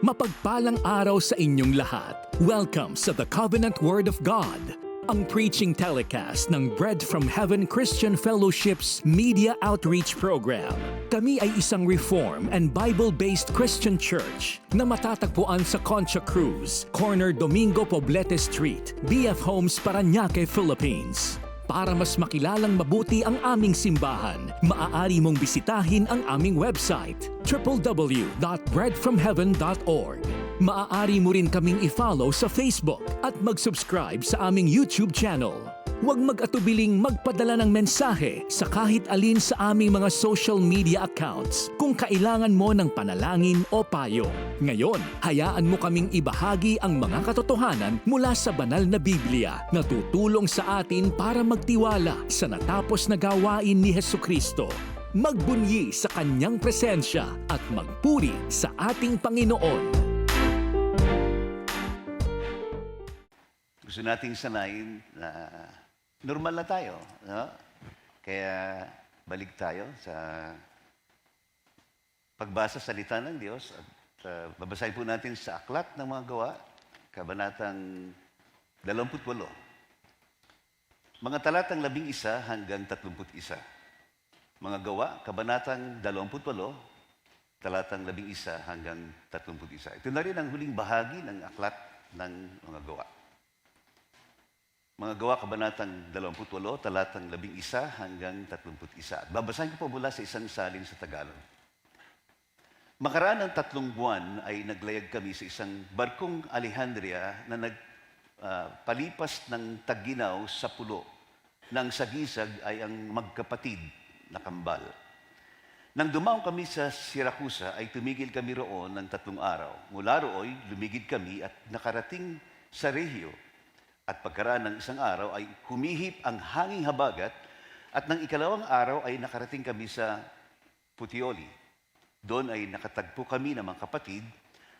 Mapagpalang araw sa inyong lahat. Welcome sa The Covenant Word of God, ang preaching telecast ng Bread from Heaven Christian Fellowship's Media Outreach Program. Kami ay isang Reform and Bible-based Christian church na matatagpuan sa Concha Cruz, corner Domingo Poblete Street, BF Homes, Parañaque, Philippines. Para mas makilalang mabuti ang aming simbahan, maaari mong bisitahin ang aming website, www.breadfromheaven.org. Maaari mo rin kaming i-follow sa Facebook at mag-subscribe sa aming YouTube channel. Huwag mag-atubiling magpadala ng mensahe sa kahit alin sa aming mga social media accounts kung kailangan mo ng panalangin o payo. Ngayon, hayaan mo kaming ibahagi ang mga katotohanan mula sa banal na Biblia na tutulong sa atin para magtiwala sa natapos na gawain ni Hesukristo. Magbunyi sa kanyang presensya at magpuri sa ating Panginoon. Gusto nating sanayin na normal na tayo. No? Kaya balik tayo sa pagbasa sa salita ng Diyos at babasahin po natin sa Aklat ng Mga Gawa, Kabanatang 28. Mga talatang 11 hanggang 31. Mga Gawa, Kabanatang 28, talatang 11 hanggang 31. Ito na rin ang huling bahagi ng Aklat ng Mga Gawa. Mga Gawa, Kabanatang 28, talatang 11 hanggang 31. At babasahin ko po mula sa isang salin sa Tagalog. Makaraan ng 3 buwan ay naglayag kami sa isang barkong Alejandria na nagpalipas ng Taginaw sa pulo, nang sagisag ay ang magkapatid na kambal. Nang dumaong kami sa Siracusa ay tumigil kami roon ng 3 araw. Mula rooy, lumigid kami at nakarating sa Regio. At pagkaraan ng 1 araw ay humihip ang hanging habagat at ng 2 araw ay nakarating kami sa Puteoli. Doon ay nakatagpo kami ng mga kapatid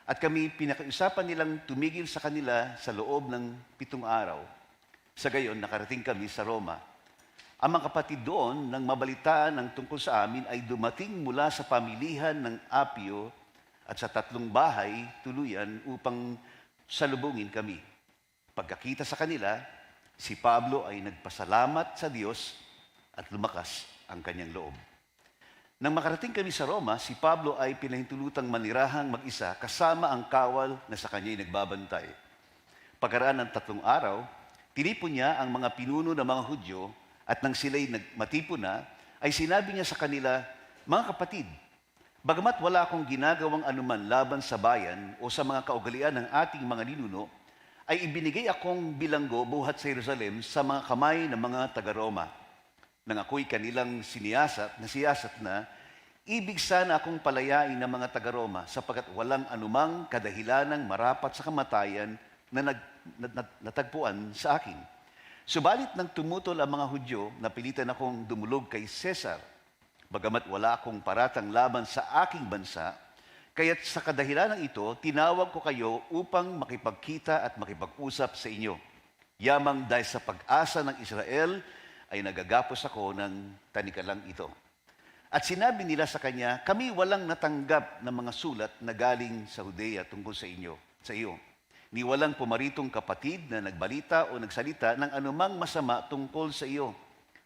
at kami pinakiusapan nilang tumigil sa kanila sa loob ng 7 araw. Sa gayon, nakarating kami sa Roma. Ang mga kapatid doon, nang mabalitaan ng tungkol sa amin, ay dumating mula sa pamilihan ng Apio at sa 3 bahay tuluyan upang salubungin kami. Pagkakita sa kanila, si Pablo ay nagpasalamat sa Diyos at lumakas ang kanyang loob. Nang makarating kami sa Roma, si Pablo ay pinahintulutang manirahang mag-isa kasama ang kawal na sa kanya'y nagbabantay. Pagkaraan ng 3 araw, tinipon niya ang mga pinuno ng mga Hudyo at nang sila'y matipon na, ay sinabi niya sa kanila, "Mga kapatid, bagamat wala akong ginagawang anuman laban sa bayan o sa mga kaugalian ng ating mga ninuno, ay ibinigay akong bilanggo buhat sa Jerusalem sa mga kamay ng mga taga-Roma. Nang ako'y kanilang siyasat na, ibig sana akong palayain ng mga taga-Roma sapagkat walang anumang kadahilanang marapat sa kamatayan na natagpuan sa akin. Subalit nang tumutol ang mga Hudyo, napilitan akong dumulog kay Cesar, bagamat wala akong paratang laban sa aking bansa, kaya't sa kadahilanang ito, tinawag ko kayo upang makipagkita at makipag-usap sa inyo. Yamang dahil sa pag-asa ng Israel, ay nagagapos ako ng tanikalang ito." At sinabi nila sa kanya, "Kami walang natanggap ng mga sulat na galing sa Judea tungkol sa iyo. Ni walang pumaritong kapatid na nagbalita o nagsalita ng anumang masama tungkol sa iyo.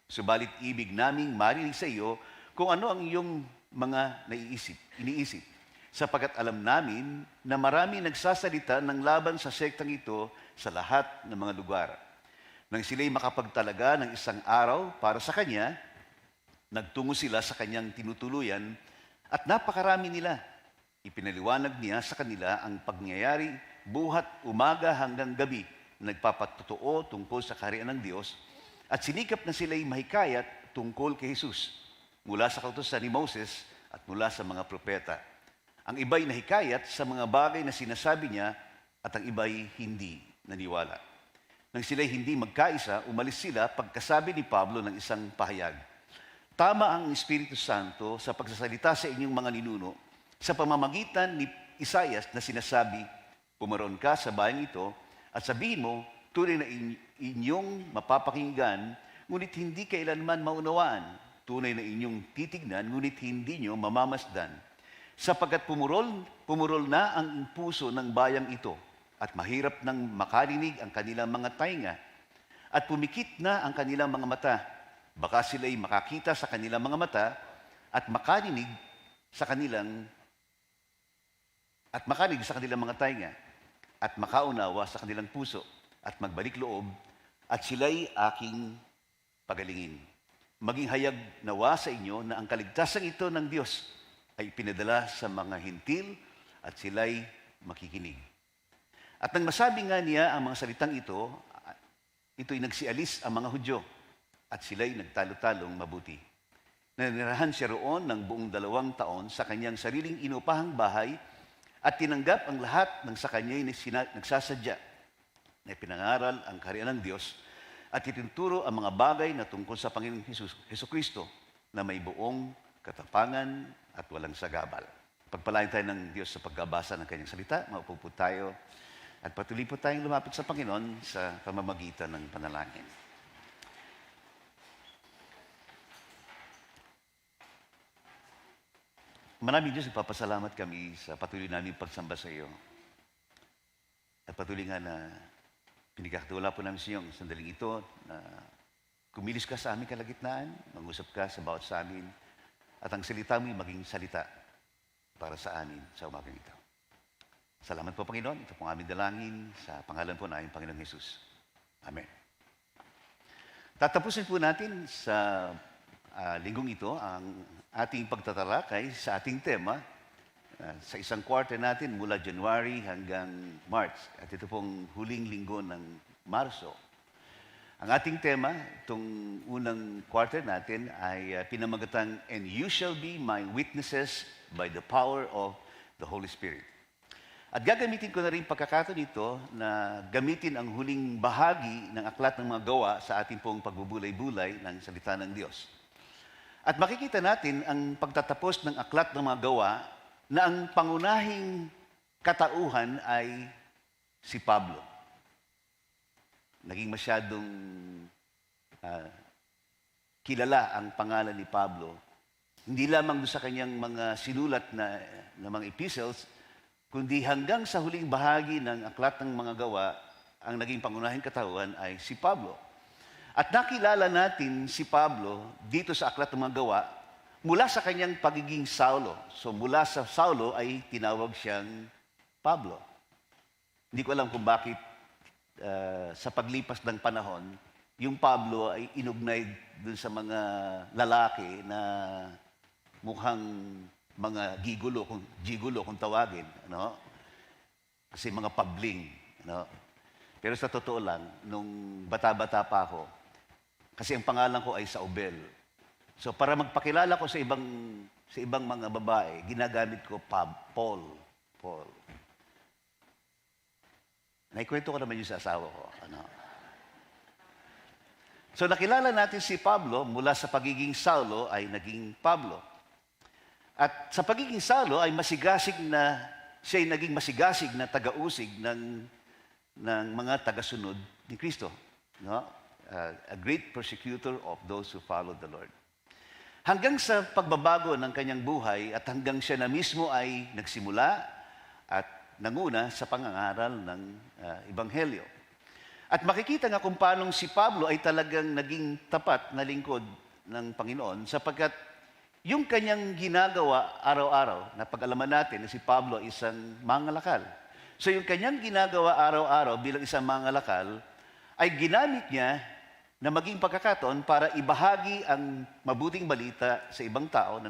Subalit ibig naming marinig sa iyo kung ano ang iyong mga iniisip. Sapagkat alam namin na marami nagsasalita ng laban sa sektang ito sa lahat ng mga lugar." Nang sila'y makapagtalaga ng 1 araw para sa kanya, nagtungo sila sa kanyang tinutuluyan at napakarami nila. Ipinaliwanag niya sa kanila ang pangyayari buhat umaga hanggang gabi na nagpapatotoo tungkol sa kaharian ng Diyos at sinikap na sila'y mahikayat tungkol kay Jesus mula sa kautusan ni Moses at mula sa mga propeta. Ang iba'y nahikayat sa mga bagay na sinasabi niya at ang iba'y hindi naniwala. Nang sila'y hindi magkaisa, umalis sila pagkasabi ni Pablo ng isang pahayag. "Tama ang Espiritu Santo sa pagsasalita sa inyong mga ninuno sa pamamagitan ni Isaias na sinasabi, 'Pumaroon ka sa bayang ito at sabihin mo, tunay na inyong mapapakinggan, ngunit hindi kailanman maunawaan. Tunay na inyong titignan, ngunit hindi nyo mamamasdan. sapagkat pumurol na ang puso ng bayang ito at mahirap nang makarinig ang kanilang mga tainga at pumikit na ang kanilang mga mata. Baka sila'y makakita sa kanilang mga mata at makarinig sa kanilang mga tainga at makaunawa sa kanilang puso at magbalik loob at sila'y aking pagalingin. Maging hayag nawa sa inyo na ang kaligtasan ito ng Diyos ay pinadala sa mga hintil at sila'y makikinig. At nang masabi nga niya ang mga salitang ito'y nagsialis ang mga Hudyo at sila'y nagtalo-talong mabuti. Nanirahan siya roon ng buong 2 taon sa kanyang sariling inupahang bahay at tinanggap ang lahat ng sa kanya'y nagsasadya na pinangaral ang kaharian ng Diyos at itinuturo ang mga bagay na tungkol sa Panginoong Hesukristo na may buong katapangan at walang sagabal. Pagpalain tayo ng Diyos sa pagbabasa ng kanyang salita. Maupo po tayo at patuloy po tayong lumapit sa Panginoon sa pamamagitan ng panalangin. Maraming Diyos, ipapasalamat kami sa patuloy namin pagsamba sa iyo. At patuloy nga na pinagkakatiwala po namin sa iyo ang sandaling ito na kumilos ka sa aming kalagitnaan, mag-usap ka sa bawat sa amin, at ang salita mo'y maging salita para sa amin sa umagang ito. Salamat po, Panginoon. Ito pong aming dalangin sa pangalan po ng aming Panginoong Jesus. Amen. Tatapusin po natin sa linggong ito ang ating pagtatalakay sa ating tema sa isang quarter natin mula January hanggang March. At ito pong huling linggo ng Marso. Ang ating tema, itong unang quarter natin ay pinamagatang, "And you shall be my witnesses by the power of the Holy Spirit." At gagamitin ko na rin pagkakataon ito na gamitin ang huling bahagi ng aklat ng mga gawa sa ating pong pagbubulay-bulay ng salita ng Diyos. At makikita natin ang pagtatapos ng aklat ng mga gawa na ang pangunahing katauhan ay si Pablo. Naging masyadong kilala ang pangalan ni Pablo. Hindi lamang doon sa kanyang mga sinulat na mga epistles, kundi hanggang sa huling bahagi ng aklat ng mga gawa, ang naging pangunahing katauhan ay si Pablo. At nakilala natin si Pablo dito sa aklat ng mga gawa mula sa kanyang pagiging Saulo. So mula sa Saulo ay tinawag siyang Pablo. Hindi ko alam kung bakit sa paglipas ng panahon, yung Pablo ay inugnay dun sa mga lalaki na mukhang mga gigulo kung tawagin, no? Kasi mga pabling, no? Pero sa totoo lang, nung bata-bata pa ako, kasi ang pangalan ko ay Saubel. So para magpakilala ko sa ibang mga babae, ginagamit ko Paul. Naikwento ko naman yung sa asawa ko, ano? So nakilala natin si Pablo mula sa pagiging Saulo ay naging Pablo. At sa pagiging Saulo ay siya ay naging masigasig na taga-usig ng mga taga-sunod ni Kristo. No? A great persecutor of those who followed the Lord. Hanggang sa pagbabago ng kanyang buhay at hanggang siya na mismo ay nagsimula at nanguna sa pangangaral ng Ebanghelyo. At makikita nga kung paano si Pablo ay talagang naging tapat na lingkod ng Panginoon sapagkat yung kanyang ginagawa araw-araw, na pag-alaman natin na si Pablo ay isang mangalakal. So yung kanyang ginagawa araw-araw bilang isang mangalakal ay ginamit niya na maging pagkakataon para ibahagi ang mabuting balita sa ibang tao na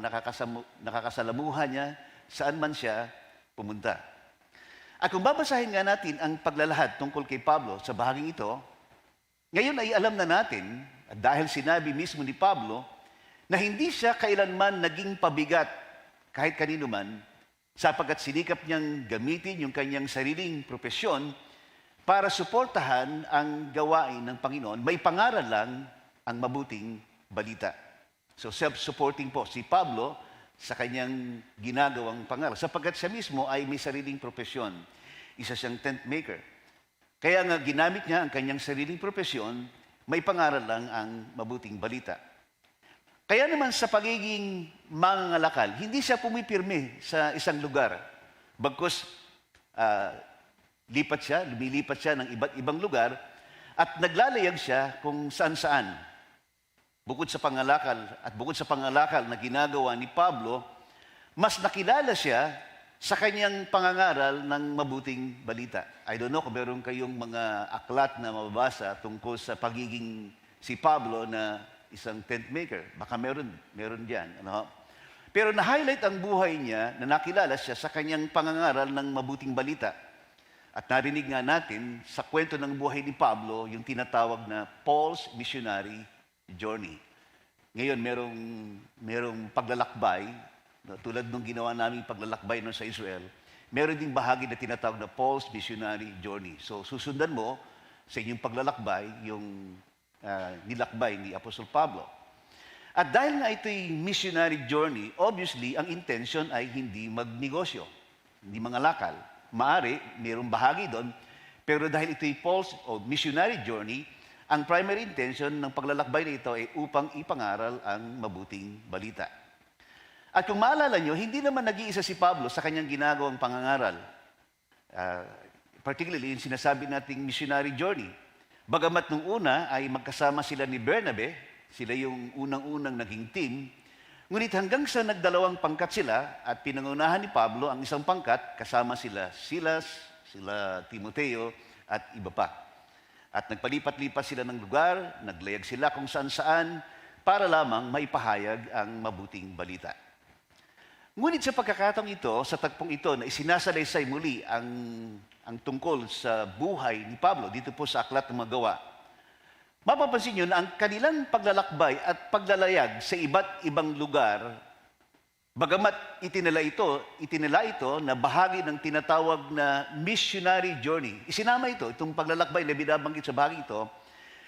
nakakasalamuhan niya saan man siya pumunta. At kung babasahin nga natin ang paglalahad tungkol kay Pablo sa bahaging ito, ngayon ay alam na natin, at dahil sinabi mismo ni Pablo, na hindi siya kailanman naging pabigat kahit kanino man sapagkat sinikap niyang gamitin yung kanyang sariling propesyon para suportahan ang gawain ng Panginoon. May pangaral lang ang mabuting balita. So self-supporting po si Pablo sa kanyang ginagawang pangaral sapagkat siya mismo ay may sariling propesyon. Isa siyang tent maker. Kaya nga ginamit niya ang kanyang sariling propesyon, may pangaral lang ang mabuting balita. Kaya naman sa pagiging mangangalakal, hindi siya pumipirme sa isang lugar. Bagkus lumilipat siya ng iba't ibang lugar at naglalayag siya kung saan-saan. Bukod sa pangalakal na ginagawa ni Pablo, mas nakilala siya sa kanyang pangangaral ng mabuting balita. I don't know kung meron kayong mga aklat na mababasa tungkol sa pagiging si Pablo na isang tent maker. Baka meron diyan. Ano? Pero na-highlight ang buhay niya na nakilala siya sa kanyang pangangaral ng mabuting balita. At narinig nga natin sa kwento ng buhay ni Pablo yung tinatawag na Paul's Missionary Journey. Ngayon, merong paglalakbay, no, tulad nung ginawa namin paglalakbay no, sa Israel, meron ding bahagi na tinatawag na Paul's Missionary Journey. So, susundan mo sa inyong paglalakbay yung nilakbay ni Apostol Pablo. At dahil nga ito'y missionary journey, obviously, ang intention ay hindi magnegosyo, hindi mangalakal. Maari, mayroong bahagi doon, pero dahil ito'y Paul's missionary journey, ang primary intention ng paglalakbay na ito ay upang ipangaral ang mabuting balita. At kung maalala nyo, hindi naman nag-iisa si Pablo sa kanyang ginagawang pangangaral. Particularly, yung sinasabi nating missionary journey. Bagamat nung una ay magkasama sila ni Bernabe, sila yung unang-unang naging team, ngunit hanggang sa nagdalawang pangkat sila at pinangunahan ni Pablo ang isang pangkat, kasama sila Silas, sila Timoteo at iba pa. At nagpalipat-lipat sila ng lugar, naglayag sila kung saan-saan para lamang maipahayag ang mabuting balita. Ngunit sa pagkakataong ito, sa tagpong ito na isinasalaysay muli ang tungkol sa buhay ni Pablo dito po sa Aklat ng Mga Gawa, mapapansin nyo na ang kanilang paglalakbay at paglalayag sa iba't ibang lugar, bagamat itinala ito na bahagi ng tinatawag na missionary journey. Isinama itong paglalakbay na binabanggit sa bahagi ito.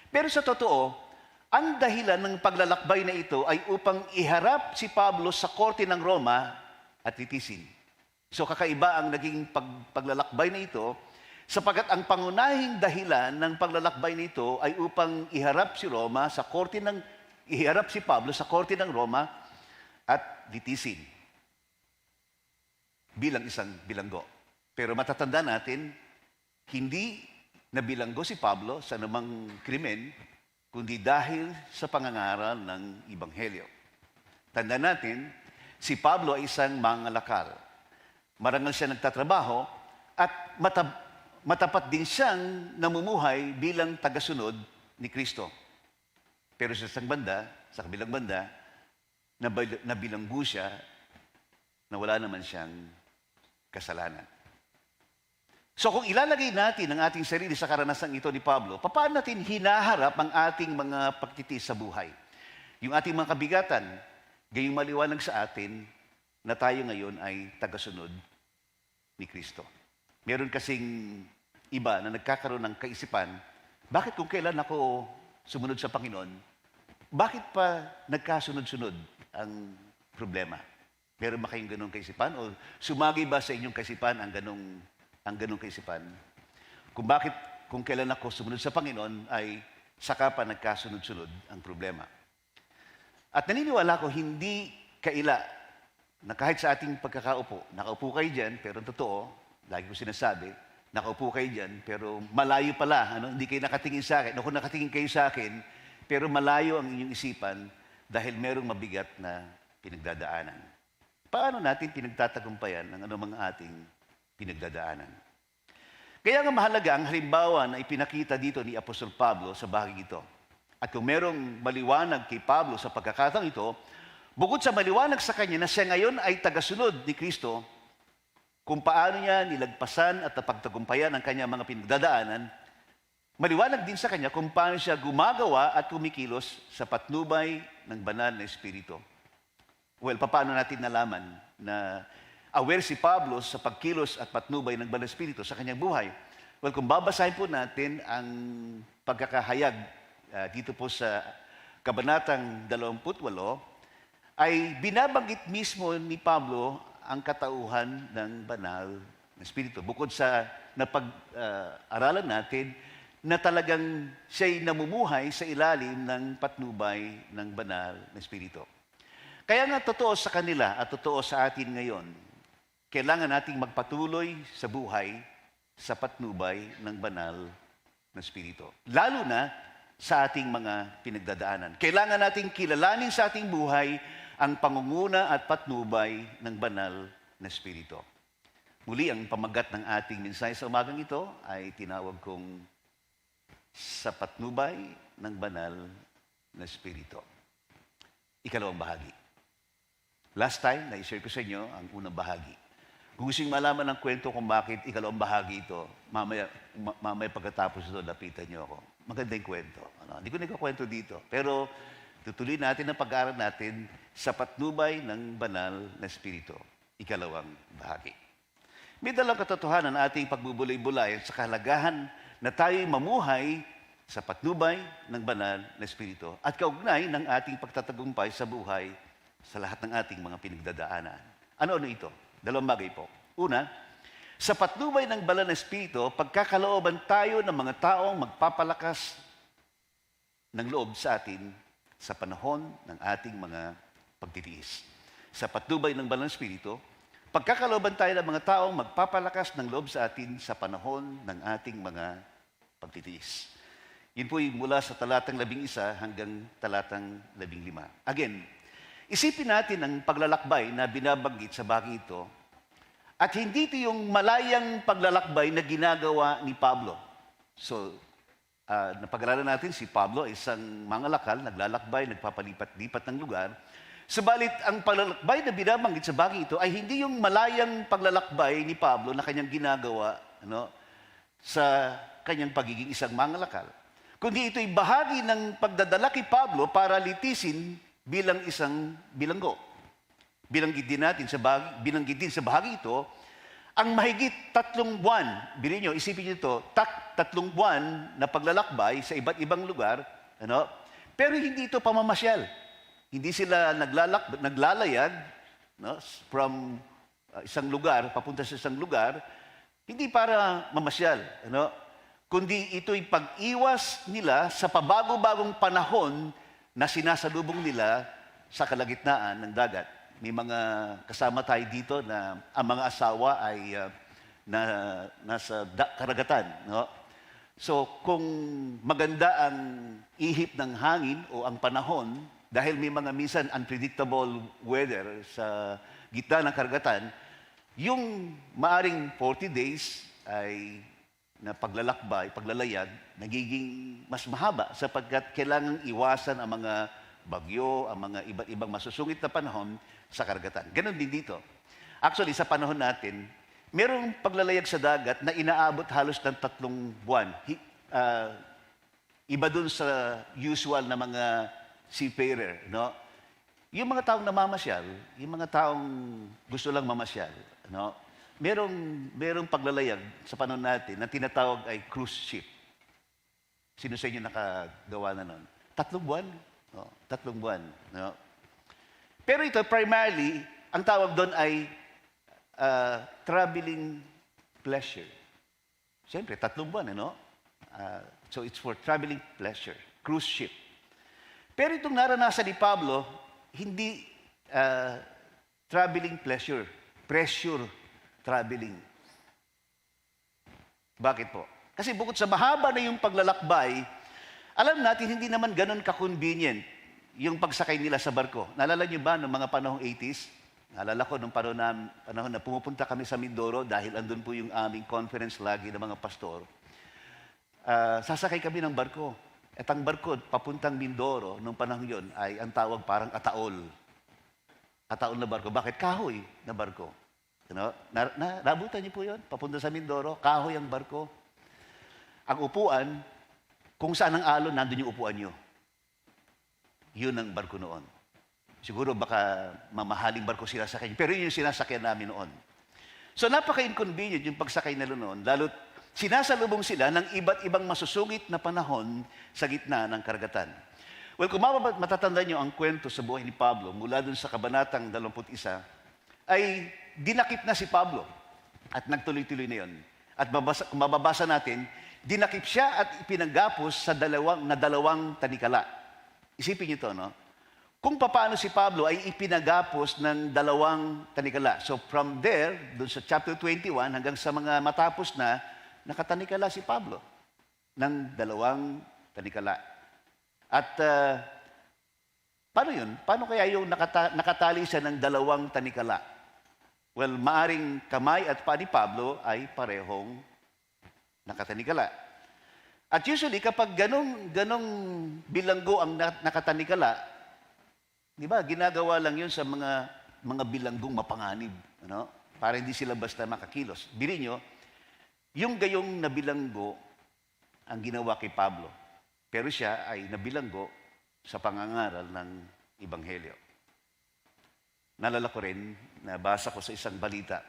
Pero sa totoo, ang dahilan ng paglalakbay na ito ay upang iharap si Pablo sa korte ng Roma at litisin. So kakaiba ang naging paglalakbay na ito, sapagkat ang pangunahing dahilan ng paglalakbay nito ay upang iharap si Pablo sa korte ng Roma at litisin bilang isang bilanggo. Pero matatanda natin, hindi nabilanggo si Pablo sa anumang krimen, kundi dahil sa pangangaral ng Ebanghelyo. Tanda natin, si Pablo ay isang mangalakal. Marangal siya nagtatrabaho at matapat din siyang namumuhay bilang tagasunod ni Kristo. Pero sa kabilang banda, nabilanggo siya na wala naman siyang kasalanan. So kung ilalagay natin ang ating sarili sa karanasang ito ni Pablo, paano natin hinaharap ang ating mga pagtitiis sa buhay? Yung ating mga kabigatan, gayong maliwanag sa atin na tayo ngayon ay tagasunod ni Kristo. Meron kasing iba na nagkakaroon ng kaisipan, bakit kung kailan ako sumunod sa Panginoon, bakit pa nagkasunod-sunod ang problema? Meron ba kayong ganong kaisipan? O sumagi ba sa inyong kaisipan ang ganong kaisipan? Kung kailan ako sumunod sa Panginoon, ay saka pa nagkasunod-sunod ang problema. At naniniwala ko, hindi kaila na kahit sa ating pagkakaupo, nakaupo kayo dyan, pero totoo, lagi ko sinasabi, nakaupo kayo dyan, pero malayo pala, hindi kayo nakatingin sa akin. Kung nakatingin kayo sa akin, pero malayo ang inyong isipan dahil merong mabigat na pinagdadaanan. Paano natin pinagtatagumpayan ang anumang ating pinagdadaanan? Kaya nga mahalaga ang halimbawa na ipinakita dito ni Apostol Pablo sa bahagi ito. At kung merong maliwanag kay Pablo sa pagkakataong ito, bukod sa maliwanag sa kanya na siya ngayon ay tagasunod ni Kristo, kung paano niya nilagpasan at napagtagumpayan ang kanyang mga pinagdadaanan, maliwanag din sa kanya kung paano siya gumagawa at kumikilos sa patnubay ng banal na Espiritu. Well, paano natin nalaman na aware si Pablo sa pagkilos at patnubay ng banal na Espiritu sa kanyang buhay? Well, kung babasahin po natin ang pagkakahayag dito po sa Kabanatang 28, ay binabanggit mismo ni Pablo ang katauhan ng banal na Espiritu. Bukod sa napag-aralan natin na talagang siya'y namumuhay sa ilalim ng patnubay ng banal na Espiritu. Kaya nga totoo sa kanila at totoo sa atin ngayon, kailangan nating magpatuloy sa buhay sa patnubay ng banal na Espiritu. Lalo na sa ating mga pinagdadaanan. Kailangan nating kilalanin sa ating buhay ang pangunguna at patnubay ng banal na Espiritu. Muli, ang pamagat ng ating mensahe sa umagang ito ay tinawag kong sa patnubay ng banal na Espiritu. Ikalawang bahagi. Last time, na-share ko sa inyo ang unang bahagi. Kung gusto nyo malaman ang kwento kung bakit ikalawang bahagi ito, mamaya pagkatapos ito, lapitan nyo ako. Maganda yung kwento. Hindi ko nagkakwento dito. Pero tutuloy natin ang pag-aaral natin sa patnubay ng banal na Espiritu. Ikalawang bahagi. May dalang katotohanan na ating pagbubulay-bulay sa kahalagahan na tayo'y mamuhay sa patnubay ng banal na Espiritu at kaugnay ng ating pagtatagumpay sa buhay sa lahat ng ating mga pinagdadaanan. Ano ito? Dalawang bagay po. Una, sa patnubay ng banal na Espiritu, pagkakalooban tayo ng mga taong magpapalakas ng loob sa atin sa panahon ng ating mga pagtitiis. Sa patnubay ng banal na Espiritu, pagkakalooban tayo ng mga taong magpapalakas ng loob sa atin sa panahon ng ating mga pagtitiis. Yun po yung mula sa talatang 11 hanggang talatang 15. Again, isipin natin ang paglalakbay na binabanggit sa bagay ito at hindi ito yung malayang paglalakbay na ginagawa ni Pablo. So, napag-aralan natin si Pablo ay isang mangalakal, naglalakbay, nagpapalipat-lipat ng lugar. Subalit, ang paglalakbay na binabanggit sa bagay ito ay hindi yung malayang paglalakbay ni Pablo na kanyang ginagawa sa kanyang pagiging isang mangalakal. Kundi ito'y bahagi ng pagdadala kay Pablo para litisin bilang isang bilanggo. Binanggit din sa bahagi ito, ang mahigit 3 buwan, bilhin nyo, isipin nyo ito, 3 buwan na paglalakbay sa iba't ibang lugar, pero hindi ito pamamasyal. Hindi sila naglalayag from isang lugar, papunta sa isang lugar, hindi para mamasyal. Kundi ito'y pag-iwas nila sa pabago-bagong panahon na sinasalubong nila sa kalagitnaan ng dagat. May mga kasama tayo dito na ang mga asawa ay nasa karagatan. So kung maganda ang ihip ng hangin o ang panahon, dahil may mga minsan unpredictable weather sa gitna ng karagatan, yung maaring 40 days ay na paglalakbay, paglalayag, nagiging mas mahaba sapagkat kailangang iwasan ang mga bagyo, ang mga iba't ibang masusungit na panahon sa karagatan. Ganon din dito. Actually, sa panahon natin, merong paglalayag sa dagat na inaabot halos ng 3 buwan. Iba dun sa usual na mga seafarer, Yung mga taong namamasyal, yung mga taong gusto lang mamasyal, merong paglalayag sa panahon natin na tinatawag ay cruise ship. Sino sa inyo nakagawa na nun? 3 buwan. 3 buwan. Pero ito, primarily, ang tawag doon ay traveling pleasure. Siyempre, 3 buwan, so it's for traveling pleasure, cruise ship. Pero itong naranasan ni Pablo, hindi traveling pleasure, pressure traveling. Bakit po? Kasi bukod sa mahaba na yung paglalakbay, alam natin hindi naman ganun ka-convenient yung pagsakay nila sa barko. Naalala niyo ba noong mga panahong 80s? Naalala ko nung panahon na pumupunta kami sa Mindoro dahil andun po yung aming conference lagi ng mga pastor. Sasakay kami ng barko. At ang barko, papuntang Mindoro, nung panahon yun, ay ang tawag parang ataol. Ataol na barko. Bakit? Kahoy na barko. Nabutan niyo po yun? Papunta sa Mindoro, kahoy ang barko. Ang upuan, kung saan ang alon, nandun yung upuan niyo. Yun ang barko noon. Siguro baka mamahaling barko sila sa kanya, pero yun yung sinasakyan namin noon. So napaka-inconvenient yung pagsakay nila noon, lalo't sinasalubong sila ng iba't ibang masusungit na panahon sa gitna ng karagatan. Well, kung matatandaan nyo ang kwento sa buhay ni Pablo mula dun sa kabanatang 21, ay dinakip na si Pablo at nagtuloy-tuloy na yun. At kung mababasa natin, dinakip siya at ipinanggapos sa dalawang tanikala. Isipin niyo to, no? Kung paano si Pablo ay ipinagapos ng dalawang tanikala. So from there, dun sa chapter 21, hanggang sa mga matapos na, nakatanikala si Pablo ng dalawang tanikala. At paano yun? Paano kaya yung nakatali siya ng dalawang tanikala? Well, maaring kamay at paa ni Pablo ay parehong nakatanikala. At usually, kapag ganong bilanggo ang nakatanikala, di ba, ginagawa lang yun sa mga bilanggong mapanganib, ano? Para hindi sila basta makakilos. Biri nyo, yung gayong nabilanggo ang ginawa kay Pablo. Pero siya ay nabilanggo sa pangangaral ng Ebanghelyo. Nalala ko rin, nabasa ko sa isang balita,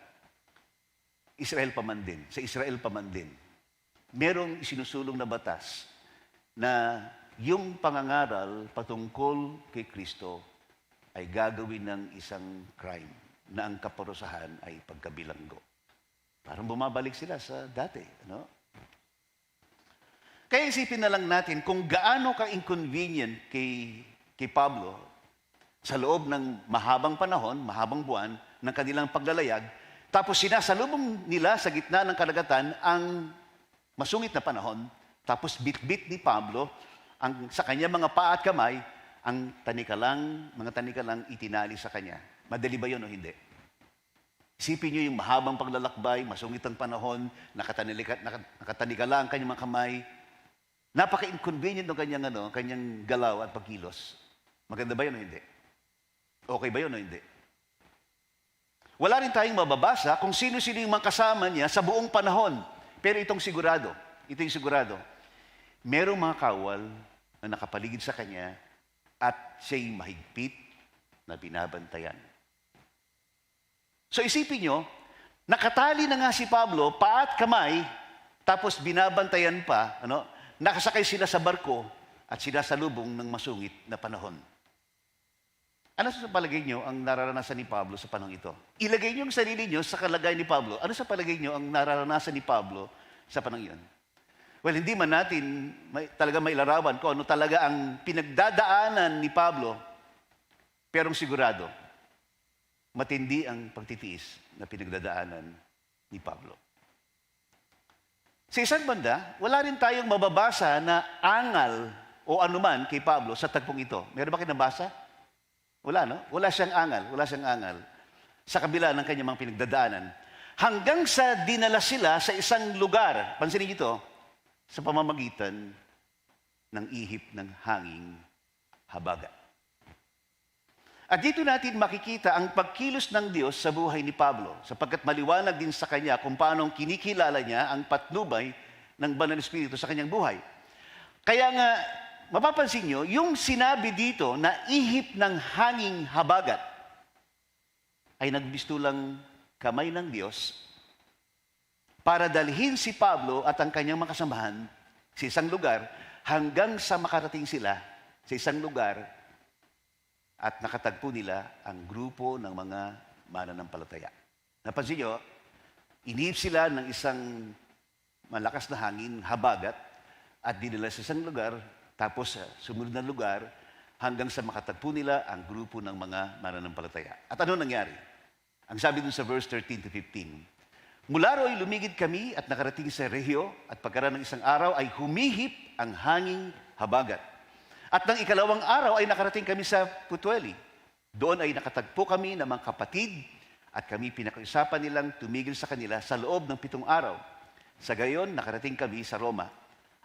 Israel pa man din, sa Israel pa man din, merong isinusulong na batas na yung pangangaral patungkol kay Kristo ay gagawin ng isang crime na ang kaparusahan ay pagkabilanggo. Parang bumabalik sila sa dati, ano? Kaya isipin na lang natin kung gaano ka-inconvenient kay Pablo sa loob ng mahabang panahon, mahabang buwan ng kanilang paglalayag, tapos sinasalubong nila sa gitna ng karagatan ang masungit na panahon, tapos bit-bit ni Pablo sa kanya mga paa at kamay, ang mga tanikalang itinali sa kanya. Madali ba yun o hindi? Isipin nyo yung mahabang paglalakbay, masungit ang panahon, nakatanikala ang kanyang mga kamay. Napaka-inconvenient ng kanyang galaw at pagkilos. Maganda ba yun o hindi? Okay ba yun o hindi? Wala rin tayong mababasa kung sino-sino yung mga kasama niya sa buong panahon. Pero ito yung sigurado. Merong mga kawal na nakapaligid sa kanya at siya'y mahigpit na binabantayan. So isipin nyo, nakatali na nga si Pablo, paa at kamay, tapos binabantayan pa, nakasakay sila sa barko at sinasalubong ng masungit na panahon. Ano sa palagay nyo ang nararanasan ni Pablo sa panahon ito? Ilagay nyo ang sarili nyo sa kalagayan ni Pablo. Ano sa palagay nyo ang nararanasan ni Pablo sa panahon iyon? Well, hindi man natin talaga mailarawan kung ano talaga ang pinagdadaanan ni Pablo, pero sigurado, matindi ang pagtitiis na pinagdadaanan ni Pablo. Sa isang banda, wala rin tayong mababasa na angal o anuman kay Pablo sa tagpong ito. Meron ba kayo nabasa? Wala, no? Wala siyang angal sa kabila ng kanyang mga pinagdadaanan. Hanggang sa dinala sila sa isang lugar, pansinin niyo ito, sa pamamagitan ng ihip ng hanging habagat. At dito natin makikita ang pagkilos ng Diyos sa buhay ni Pablo, sapagkat maliwanag din sa kanya kung paano kinikilala niya ang patnubay ng Banal na Espiritu sa kanyang buhay. Kaya nga, mapapansin nyo, yung sinabi dito na ihip ng hanging habagat ay nagbistulang kamay ng Diyos para dalhin si Pablo at ang kanyang mga kasamahan sa isang lugar hanggang sa makarating sila sa isang lugar at nakatagpo nila ang grupo ng mga mananampalataya. Napansin nyo, inihip sila ng isang malakas na hangin, habagat, at dinala sa isang lugar, tapos sa sumunod na lugar, hanggang sa makatagpo nila ang grupo ng mga mananampalataya. At ano nangyari? Ang sabi dun sa verse 13 to 15, mula ro'y lumigid kami at nakarating sa Regio at pagkaraan ng isang araw ay humihip ang hanging habagat. At ng ikalawang araw ay nakarating kami sa Putueli. Doon ay nakatagpo kami ng mga kapatid at kami pinag-usapan nilang tumigil sa kanila sa loob ng 7 araw. Sa gayon, nakarating kami sa Roma.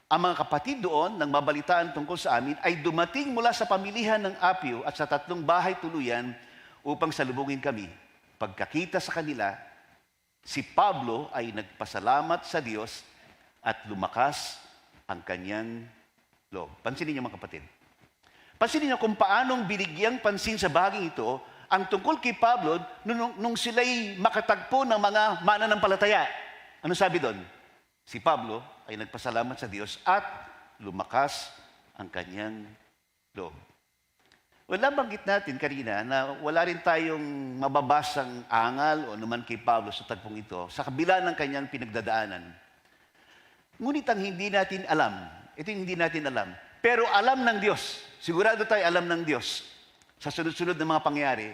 Ang mga kapatid doon, nang mabalitaan tungkol sa amin, ay dumating mula sa pamilihan ng Apio at sa 3 bahay tuluyan upang salubungin kami. Pagkakita sa kanila, si Pablo ay nagpasalamat sa Diyos at lumakas ang kanyang loob. Pansinin niyo mga kapatid. Pansinin niyo kung paanong binigyang pansin sa bahaging ito ang tungkol kay Pablo nung sila'y makatagpo ng mga mananampalataya. Ano sabi doon? Si Pablo ay nagpasalamat sa Diyos at lumakas ang kanyang loob. Wala banggit natin kanina na wala rin tayong mababasang angal o naman kay Pablo sa tagpong ito sa kabila ng kanyang pinagdadaanan. Ngunit ang hindi natin alam, ito yung hindi natin alam, pero alam ng Diyos, sigurado tayo alam ng Diyos, sa sunod-sunod na mga pangyari,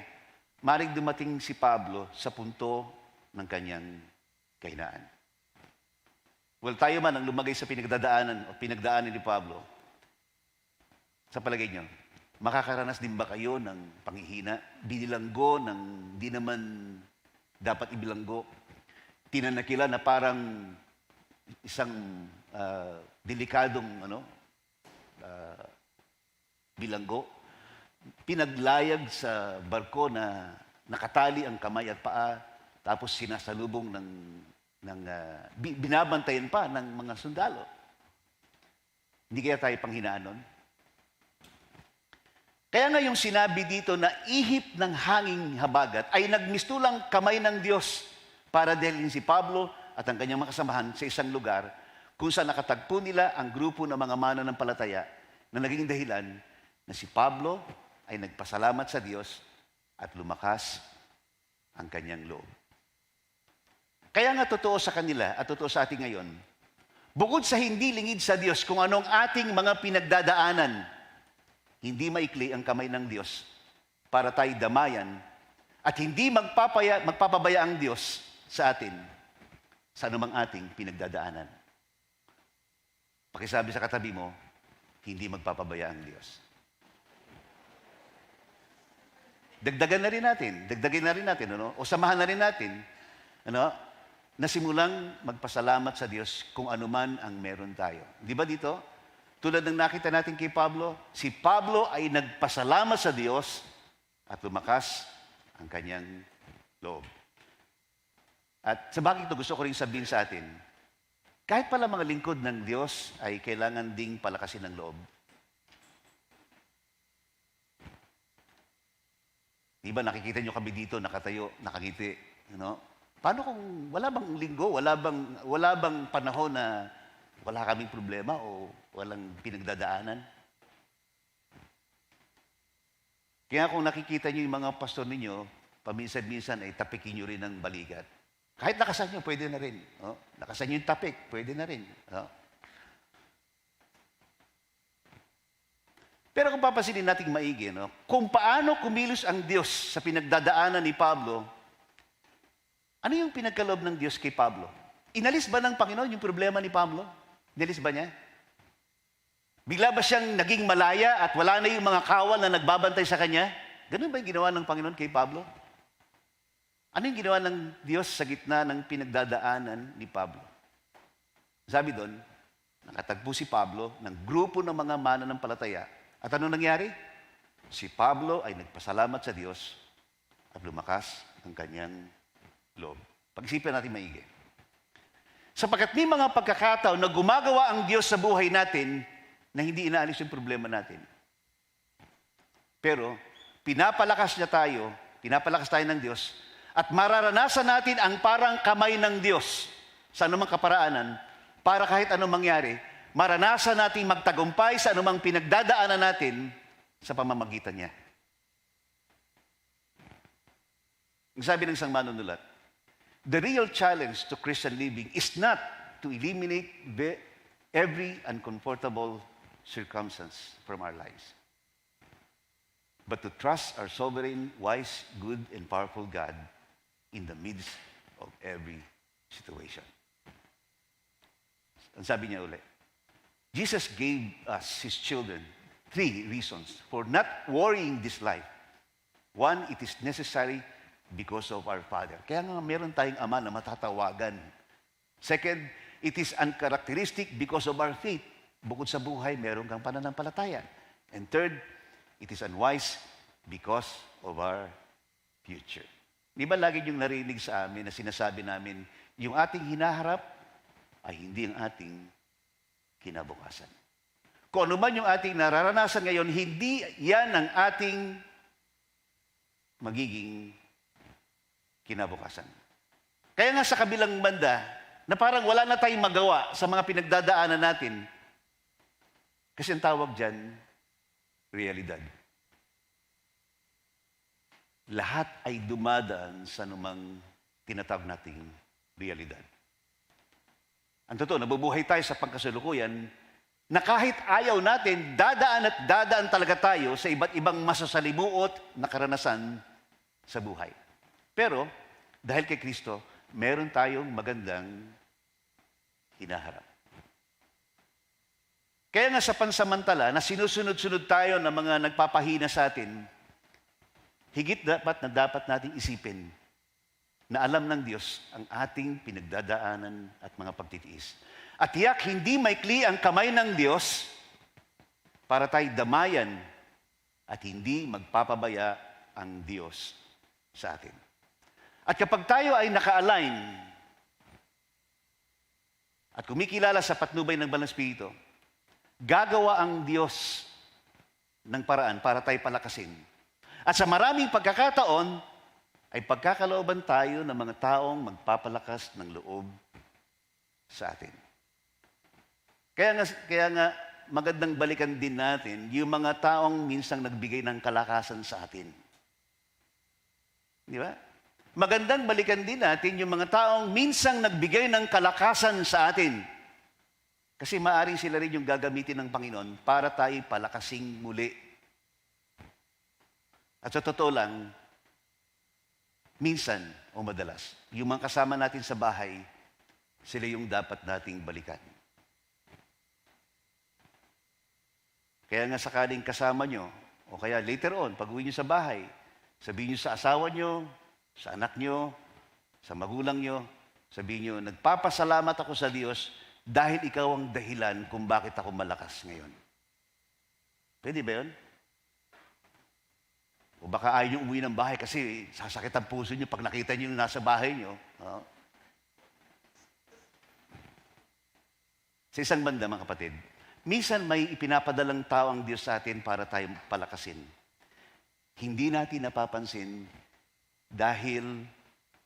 maring dumating si Pablo sa punto ng kanyang kahinaan. Well, tayo man ang lumagay sa pinagdaanan ni Pablo, sa palagay nyo, makakaranas din ba kayo ng panghihina, binilanggo ng di naman dapat ibilanggo, tinanakila na parang isang delikadong bilanggo, pinaglayag sa barko na nakatali ang kamay at paa, tapos sinasalubong binabantayan pa ng mga sundalo. Hindi kaya tayo panghinaan nun? Kaya nga yung sinabi dito na ihip ng hanging habagat ay nagmistulang kamay ng Diyos para dalhin si Pablo at ang kanyang mga kasamahan sa isang lugar kung saan nakatagpo nila ang grupo ng mga mananampalataya na naging dahilan na si Pablo ay nagpasalamat sa Diyos at lumakas ang kanyang loob. Kaya nga totoo sa kanila at totoo sa ating ngayon, bukod sa hindi lingid sa Diyos kung anong ating mga pinagdadaanan, hindi maikli ang kamay ng Diyos para tayo damayan at hindi magpapabaya ang Diyos sa atin sa anumang ating pinagdadaanan. Pakisabi sa katabi mo, hindi magpapabaya ang Diyos. Dagdagan na rin natin, o samahan na rin natin, na simulang magpasalamat sa Diyos kung anuman ang meron tayo. Di ba dito? Tulad ng nakita natin kay Pablo, si Pablo ay nagpasalamat sa Diyos at lumakas ang kanyang loob. At sa bakit ito gusto ko rin sabihin sa atin, kahit pala mga lingkod ng Diyos ay kailangan ding palakasin ng loob. Diba nakikita nyo kami dito, nakatayo, nakangiti. Paano kung wala bang linggo, wala bang panahon na wala kaming problema o walang pinagdadaanan? Kaya kung nakikita nyo yung mga pastor ninyo, paminsan-minsan ay tapikin nyo rin ng balikat. Kahit nakasan nyo, pwede na rin. Nakasan nyo yung tapik, pwede na rin. Pero kung papasinin natin maigi, kung paano kumilos ang Diyos sa pinagdadaanan ni Pablo, ano yung pinagkaloob ng Diyos kay Pablo? Inalis ba ng Panginoon yung problema ni Pablo? Inalis ba niya? Bigla ba siyang naging malaya at wala na yung mga kawal na nagbabantay sa kanya? Ganun ba yung ginawa ng Panginoon kay Pablo? Ano yung ginawa ng Diyos sa gitna ng pinagdadaanan ni Pablo? Sabi doon, nakatagpo si Pablo ng grupo ng mga mananampalataya. At ano nangyari? Si Pablo ay nagpasalamat sa Diyos at lumakas ang kanyang loob. Pag-isipan natin maigi. Sapagkat may mga pagkakataon na gumagawa ang Diyos sa buhay natin na hindi inaalis yung problema natin. Pero, pinapalakas tayo ng Diyos, at mararanasan natin ang parang kamay ng Diyos sa anumang kaparaanan para kahit anong mangyari, maranasan natin magtagumpay sa anumang pinagdadaanan natin sa pamamagitan niya. Ang sabi ng isang manunulat, the real challenge to Christian living is not to eliminate every uncomfortable circumstance from our lives, but to trust our sovereign, wise, good, and powerful God in the midst of every situation. Ang sabi niya ulit, Jesus gave us, His children, 3 reasons for not worrying this life. 1, it is necessary because of our Father. Kaya nga meron tayong Ama na matatawagan. 2, it is uncharacteristic because of our faith. Bukod sa buhay, meron kang pananampalataya. And 3, it is unwise because of our future. Di ba lagi yung narinig sa amin na sinasabi namin, yung ating hinaharap ay hindi ang ating kinabukasan. Kung ano man yung ating nararanasan ngayon, hindi yan ang ating magiging kinabukasan. Kaya nga sa kabilang banda, na parang wala na tayong magawa sa mga pinagdadaanan natin, kasi ang tawag dyan, realidad. Lahat ay dumadaan sa anumang tinatawag nating realidad. Ang totoo, nabubuhay tayo sa pangkasalukuyan na kahit ayaw natin, dadaan at dadaan talaga tayo sa iba't ibang masasalimuot na karanasan sa buhay. Pero, dahil kay Kristo, meron tayong magandang hinaharap. Kaya nga sa pansamantala na sinusunod-sunod tayo ng mga nagpapahina sa atin, higit dapat nating isipin na alam ng Diyos ang ating pinagdadaanan at mga pagtitiis. At tiyak hindi maikli ang kamay ng Diyos para tayo damayan at hindi magpapabaya ang Diyos sa atin. At kapag tayo ay naka-align at kumikilala sa patnubay ng Banal na Espiritu, gagawa ang Diyos ng paraan para tayo palakasin. At sa maraming pagkakataon, ay pagkakalooban tayo ng mga taong magpapalakas ng loob sa atin. Kaya nga magandang balikan din natin yung mga taong minsang nagbigay ng kalakasan sa atin. Di ba? Magandang balikan din natin yung mga taong minsang nagbigay ng kalakasan sa atin. Kasi maaaring sila rin yung gagamitin ng Panginoon para tayo palakasing muli. At sa totoo lang, minsan o madalas, yung mga kasama natin sa bahay, sila yung dapat nating balikan. Kaya nga sakaling kasama nyo, o kaya later on, pag uwi nyo sa bahay, sabihin nyo sa asawa nyo, sa anak nyo, sa magulang nyo, sabihin nyo, nagpapasalamat ako sa Diyos dahil ikaw ang dahilan kung bakit ako malakas ngayon. Pwede ba yun? O baka ayaw nyo umuwi ng bahay kasi sasakit ang puso nyo pag nakita nyo yung nasa bahay nyo. No? Sa isang banda, mga kapatid, minsan may ipinapadalang tao ang Diyos sa atin para tayo palakasin. Hindi natin napapansin dahil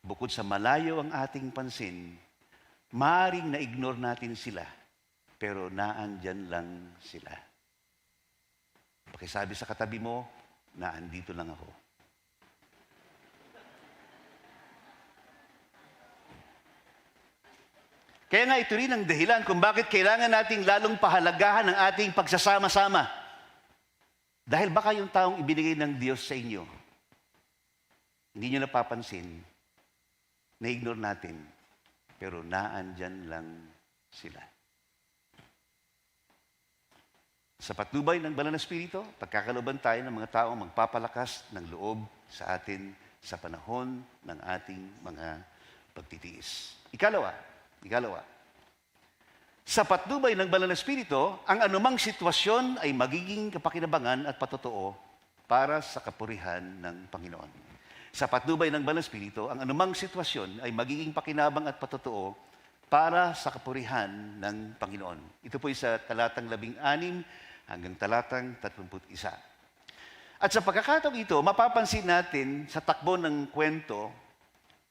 bukod sa malayo ang ating pansin, maaaring na-ignore natin sila, pero naandyan lang sila. Pakisabi sa katabi mo, na andito lang ako. Kaya nga ito rin ang dahilan kung bakit kailangan nating lalong pahalagahan ang ating pagsasama-sama. Dahil baka yung taong ibinigay ng Diyos sa inyo, hindi nyo napapansin, na-ignore natin, pero naandyan lang sila. Sa patnubay ng Banal na Espiritu, pagkakalooban tayo ng mga taong magpapalakas ng loob sa atin sa panahon ng ating mga pagtitiis. Ikalawa, sa patnubay ng Banal na Espiritu, ang anumang sitwasyon ay magiging kapakinabangan at patotoo para sa kapurihan ng Panginoon. Sa patnubay ng Banal na Espiritu, ang anumang sitwasyon ay magiging pakinabang at patotoo para sa kapurihan ng Panginoon. Ito po ay sa talatang 16 hanggang talatang 31. At sa pagkakataong ito, mapapansin natin sa takbo ng kwento,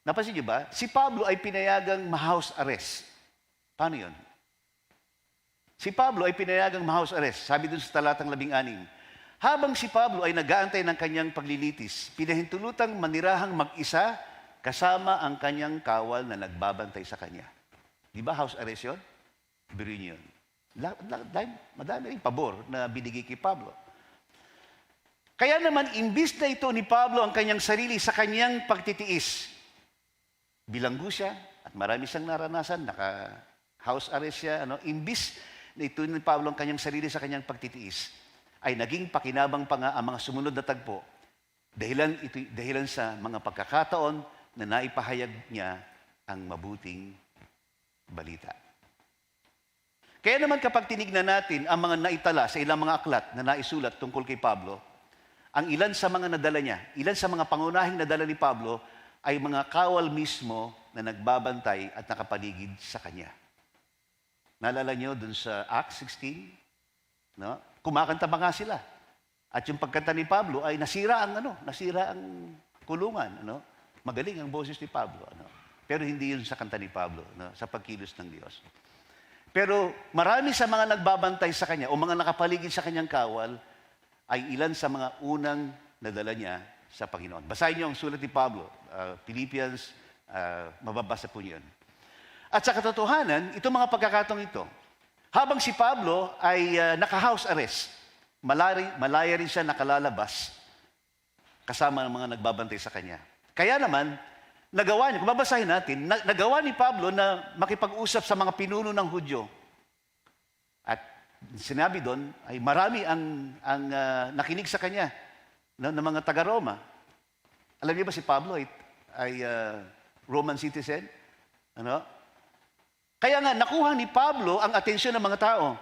napansin niyo ba, si Pablo ay pinayagang ma-house arrest. Paano yun? Si Pablo ay pinayagang ma-house arrest. Sabi dun sa talatang 16, habang si Pablo ay nag-aantay ng kanyang paglilitis, pinahintulutang manirahang mag-isa kasama ang kanyang kawal na nagbabantay sa kanya. Di ba house arrest yun? Biro niyo yun. Madami rin pabor na binigay kay Pablo. Kaya naman, imbis na ito ni Pablo ang kanyang sarili sa kanyang pagtitiis, bilanggo siya at marami siyang naranasan, naka-house arrest siya, imbis na ito ni Pablo ang kanyang sarili sa kanyang pagtitiis, ay naging pakinabang pa nga ang mga sumunod na tagpo, dahilan sa mga pagkakataon na naipahayag niya ang mabuting balita. Kaya naman kapag tinignan natin ang mga naitala sa ilang mga aklat na naisulat tungkol kay Pablo, ang ilan sa mga nadala niya, ilan sa mga pangunahing nadala ni Pablo ay mga kawal mismo na nagbabantay at nakapaligid sa kanya. Naalala niyo dun sa Acts 16? No? Kumakanta pa nga sila. At yung pagkanta ni Pablo ay nasira ang kulungan. Magaling ang boses ni Pablo. Pero hindi yun sa kanta ni Pablo, sa pagkilos ng Diyos. Pero marami sa mga nagbabantay sa kanya o mga nakapaligid sa kanyang kawal ay ilan sa mga unang nadala niya sa Panginoon. Basahin niyo ang sulat ni Pablo, Philippians, mababasa po niyo yun. At sa katotohanan, itong mga pagkakataong ito, habang si Pablo ay naka-house arrest, malaya rin siya nakalalabas kasama ng mga nagbabantay sa kanya. Kaya naman, nagawa niya, kung babasahin natin, nagawa ni Pablo na makipag-usap sa mga pinuno ng Hudyo. At sinabi doon, ay marami ang nakinig sa kanya ng mga taga-Roma. Alam niyo ba si Pablo ay Roman citizen? Ano? Kaya nga, nakuha ni Pablo ang atensyon ng mga tao.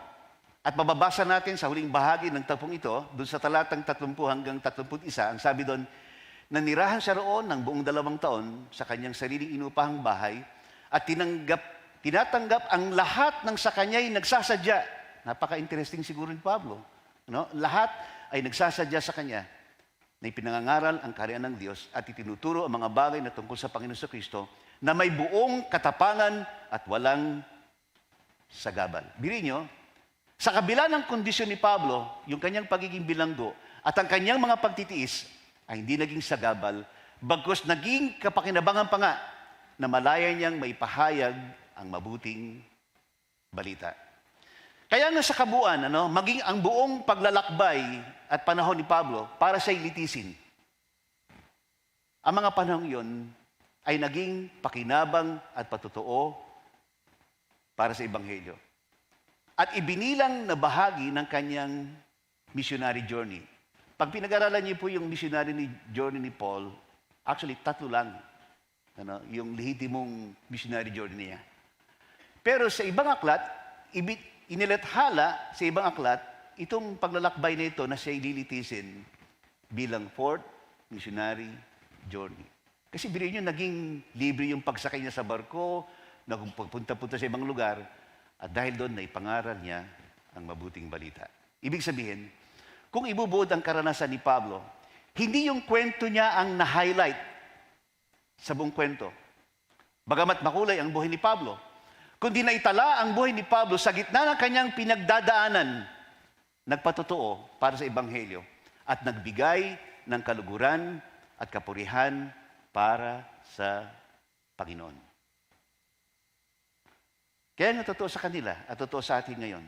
At mababasa natin sa huling bahagi ng tapong ito, doon sa talatang 30 hanggang 31, ang sabi doon, nanirahan siya roon ng buong 2 taon sa kanyang sariling inupahang bahay at tinatanggap ang lahat ng sa kanya'y nagsasadya. Napaka-interesting siguro ni Pablo. No? Lahat ay nagsasadya sa kanya na ipinangangaral ang kaharian ng Diyos at itinuturo ang mga bagay na tungkol sa Panginoon Kristo na may buong katapangan at walang sagabal. Biri nyo, sa kabila ng kondisyon ni Pablo, yung kanyang pagiging bilanggo at ang kanyang mga pagtitiis ay hindi naging sagabal, bagkus naging kapakinabangan pa nga na malaya niyang maipahayag ang mabuting balita. Kaya nga sa kabuuan, maging ang buong paglalakbay at panahon ni Pablo para sa litisin. Ang mga panahon yon ay naging pakinabang at patotoo para sa Ebanghelyo. At ibinilang na bahagi ng kanyang missionary journey. Pag pinag-aralan niyo po yung missionary journey ni Paul, actually 3 lang yung lehitimong missionary journey niya. Pero sa ibang aklat, inilathala sa ibang aklat, itong paglalakbay na ito na siya ililitisin bilang 4th missionary journey. Kasi bilhin nyo, naging libre yung pagsakay niya sa barko, nagpunta-punta sa ibang lugar, at dahil doon, naipangaral niya ang mabuting balita. Ibig sabihin, kung ibubuod ang karanasan ni Pablo, hindi yung kwento niya ang na-highlight sa buong kwento. Bagamat makulay ang buhay ni Pablo, kundi naitala ang buhay ni Pablo sa gitna ng kanyang pinagdadaanan, nagpatotoo para sa Ebanghelyo at nagbigay ng kaluguran at kapurihan para sa Panginoon. Kaya nga totoo sa kanila at totoo sa atin ngayon.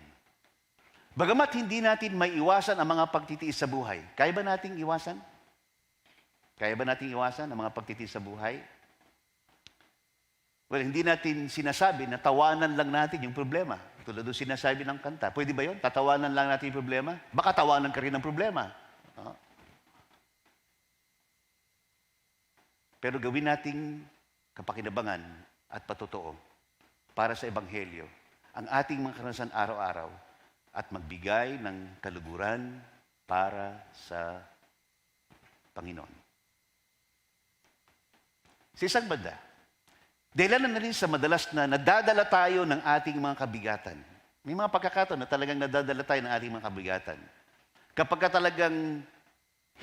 Bagamat hindi natin may iwasan ang mga pagtitiis sa buhay, kaya ba nating iwasan? Kaya ba nating iwasan ang mga pagtitiis sa buhay? Well, hindi natin sinasabi na tawanan lang natin yung problema. Tulad doon sinasabi ng kanta. Pwede ba yun? Tatawanan lang natin yung problema? Baka tawanan ka rin ng problema. Pero gawin nating kapakinabangan at patotoo para sa Ebanghelyo ang ating mga karanasan araw-araw at magbigay ng kaluguran para sa Panginoon. Sa isang banda, dahilan na rin sa madalas na nadadala tayo ng ating mga kabigatan. May mga pagkakataon na talagang nadadala tayo ng ating mga kabigatan. Kapag talagang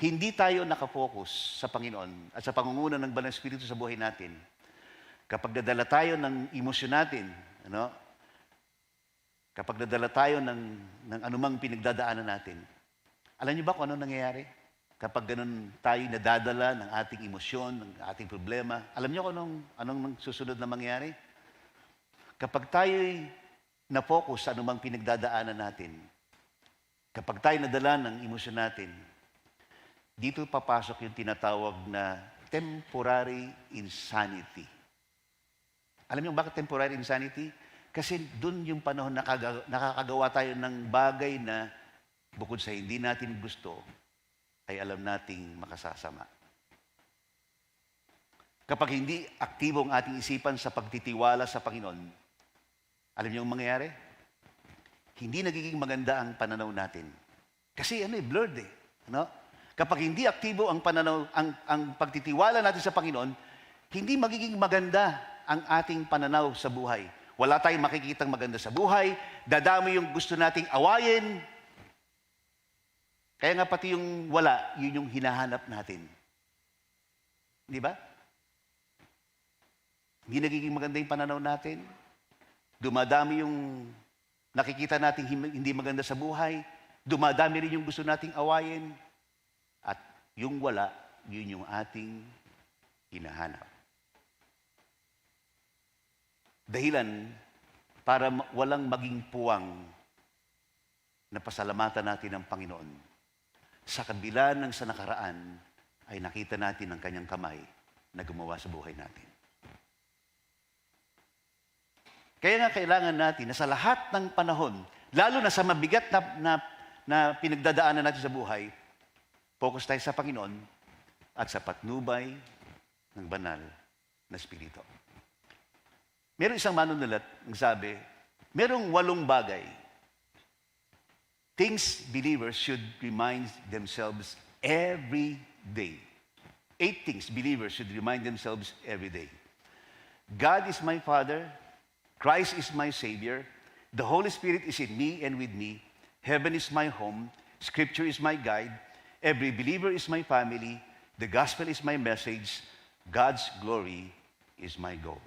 hindi tayo nakafocus sa Panginoon at sa pangunguna ng Banal na Espiritu sa buhay natin, kapag nadala tayo ng emosyon natin, kapag nadala tayo ng anumang pinagdadaanan natin, alam niyo ba kung ano nangyayari? Kapag ganun tayo nadadala ng ating emosyon, ng ating problema, alam niyo kung anong susunod na mangyayari? Kapag tayo'y na-focus sa anumang pinagdadaanan natin, kapag tayo nadala ng emosyon natin, dito papasok yung tinatawag na temporary insanity. Alam niyo bakit temporary insanity? Kasi doon yung panahon nakakagawa tayo ng bagay na bukod sa hindi natin gusto, ay alam nating makasasama. Kapag hindi aktibo ang ating isipan sa pagtitiwala sa Panginoon, alam niyo ang mangyayari? Hindi nagiging maganda ang pananaw natin. Kasi blurred . Kapag hindi aktibo ang pananaw, ang pagtitiwala natin sa Panginoon, hindi magiging maganda ang ating pananaw sa buhay. Wala tayong makikitang maganda sa buhay, dadami yung gusto nating awayin. Kaya nga pati yung wala, yun yung hinahanap natin. Di ba? Hindi nagiging maganda yung pananaw natin. Dumadami yung nakikita nating hindi maganda sa buhay. Dumadami rin yung gusto nating awayin. At yung wala, yun yung ating hinahanap. dahilan para walang maging puwang na pasalamatan natin ang Panginoon. Sa kabila ng sa nakaraan, ay nakita natin ang kanyang kamay na gumawa sa buhay natin. Kaya nga kailangan natin na sa lahat ng panahon, lalo na sa mabigat na pinagdadaanan natin sa buhay, focus tayo sa Panginoon at sa patnubay ng banal na Espiritu. Meron isang manunulat ang sabi, merong 8 bagay. Things believers should remind themselves every day. 8 things believers should remind themselves every day. God is my Father. Christ is my Savior. The Holy Spirit is in me and with me. Heaven is my home. Scripture is my guide. Every believer is my family. The gospel is my message. God's glory is my goal.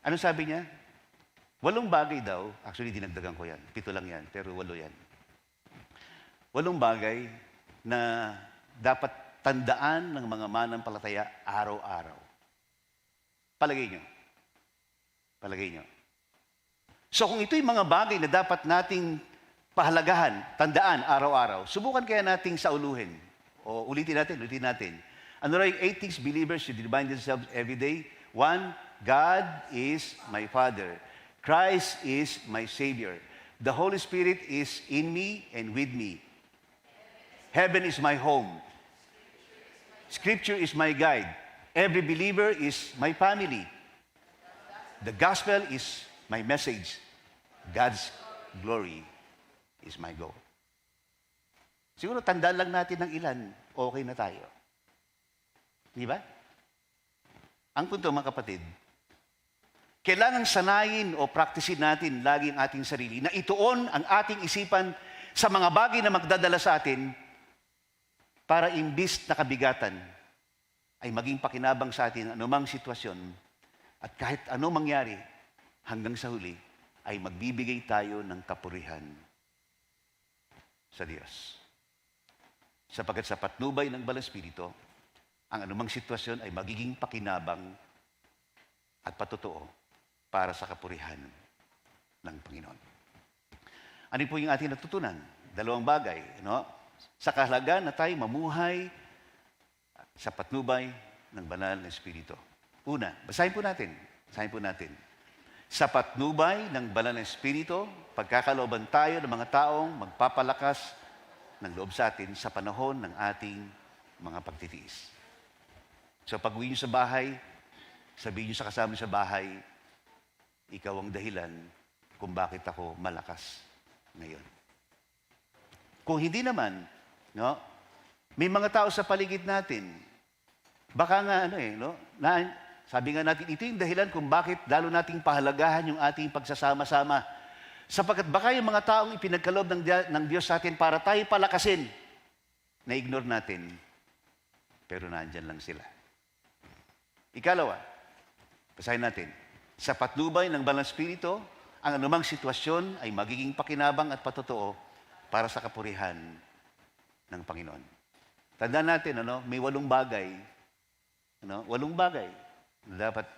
Ano sabi niya? 8 bagay daw. Actually, dinagdagan ko yan. 7 lang yan, pero 8 yan. 8 bagay na dapat tandaan ng mga manampalataya araw-araw. Palagay nyo. Palagay nyo. So kung ito'y mga bagay na dapat nating pahalagahan, tandaan araw-araw, subukan kaya nating sauluhin. O ulitin natin. Ano rin 8 things believers should remind themselves every day? 1, God is my Father. Christ is my Savior. The Holy Spirit is in me and with me. Heaven is my home. Scripture is my guide. Every believer is my family. The gospel is my message. God's glory is my goal. Siguro tandaan lang natin ng ilan, okay na tayo. Di ba? Ang punto, mga kapatid, kailangan sanayin o praktisin natin lagi ang ating sarili na ituon ang ating isipan sa mga bagay na magdadala sa atin para imbis na kabigatan ay maging pakinabang sa atin anumang sitwasyon at kahit ano mangyari hanggang sa huli ay magbibigay tayo ng kapurihan sa Diyos. Sapagkat sa patnubay ng Banal Espiritu, ang anumang sitwasyon ay magiging pakinabang at patotoo para sa kapurihan ng Panginoon. Ano po yung ating natutunan? 2 bagay, no? Sa kahalagaan na tayo mamuhay sa patnubay ng banal na Espiritu. Una, basahin po natin. Sa patnubay ng banal na Espiritu, pagkakalooban tayo ng mga taong magpapalakas ng loob sa atin sa panahon ng ating mga pagtitiis. So pag-uwi nyo sa bahay, sabihin nyo sa kasama sa bahay, ikaw ang dahilan kung bakit ako malakas ngayon. Kung hindi naman, no, may mga tao sa paligid natin, baka nga sabi nga natin, ito yung dahilan kung bakit lalo nating pahalagahan yung ating pagsasama-sama. Sapagkat baka yung mga taong ipinagkaloob ng Diyos sa atin para tayo palakasin, na-ignore natin, pero nandyan lang sila. Ikalawa, basahin natin, sa patnubay ng Banal na Espiritu, ang anumang sitwasyon ay magiging pakinabang at patotoo para sa kapurihan ng Panginoon. Tandaan natin, may 8 bagay, 8 bagay na dapat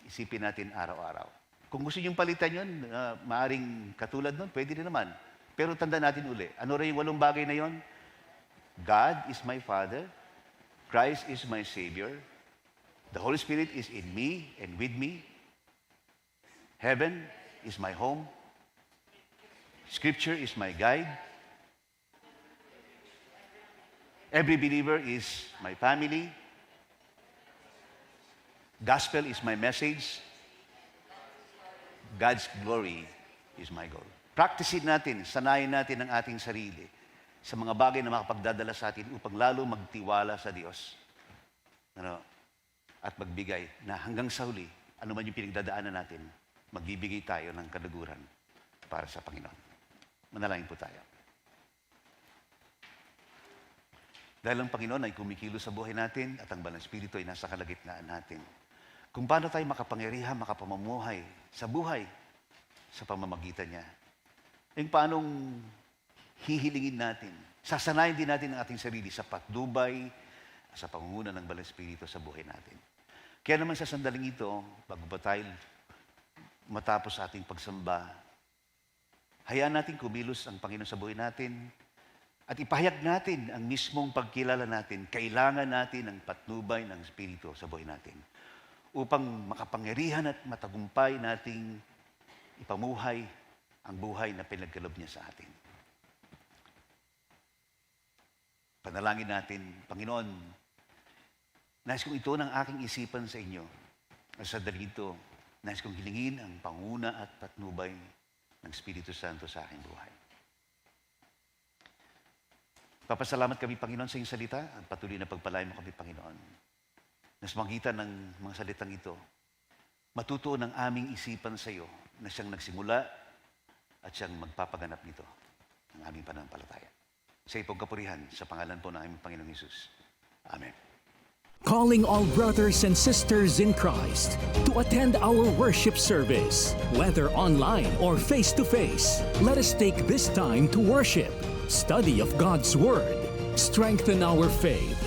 isipin natin araw-araw. Kung gusto niyong palitan yun, maaring katulad nun, pwede rin naman. Pero tandaan natin uli, ano rin yung 8 bagay na yon? God is my Father, Christ is my Savior, the Holy Spirit is in me and with me, Heaven is my home. Scripture is my guide. Every believer is my family. Gospel is my message. God's glory is my goal. Practicein natin, sanayin natin ang ating sarili sa mga bagay na makapagdadala sa atin upang lalo magtiwala sa Diyos. At magbigay na hanggang sa huli, ano man yung pinagdadaanan natin, magbibigay tayo ng kadaguran para sa Panginoon. Manalangin po tayo. Dahil ang Panginoon ay kumikilos sa buhay natin at ang Banal na Espiritu ay nasa kalagitnaan natin. Kung paano tayo makapangyarihan, makapamumuhay sa buhay sa pamamagitan niya. Yung paanong hihilingin natin, sasanayin din natin ang ating sarili sa patnubay, sa pangunguna ng Banal na Espiritu sa buhay natin. Kaya naman sa sandaling ito, bago pa tayo matapos sa ating pagsamba, hayaan natin kumilos ang Panginoon sa buhay natin at ipahayag natin ang mismong pagkilala natin. Kailangan natin ang patnubay ng Espiritu sa buhay natin upang makapangyarihan at matagumpay nating ipamuhay ang buhay na pinagkaloob niya sa atin. Panalangin natin, Panginoon, nais kong ito ng aking isipan sa inyo. Sa dalito, nais kong hilingin ang panguna at patnubay ng Espiritu Santo sa aking buhay. Papasalamat kami, Panginoon, sa iyong salita at patuloy na pagpalain mo kami, Panginoon. Nas magitan ng mga salitang ito, matutuo ng aming isipan sa iyo na siyang nagsimula at siyang magpapaganap nito ng aming pananampalataya. Sa ipong kapurihan, sa pangalan po ng aming Panginoong Hesus. Amen. Calling all brothers and sisters in Christ to attend our worship service, whether online or face-to-face. Let us take this time to worship, study of God's Word, strengthen our faith,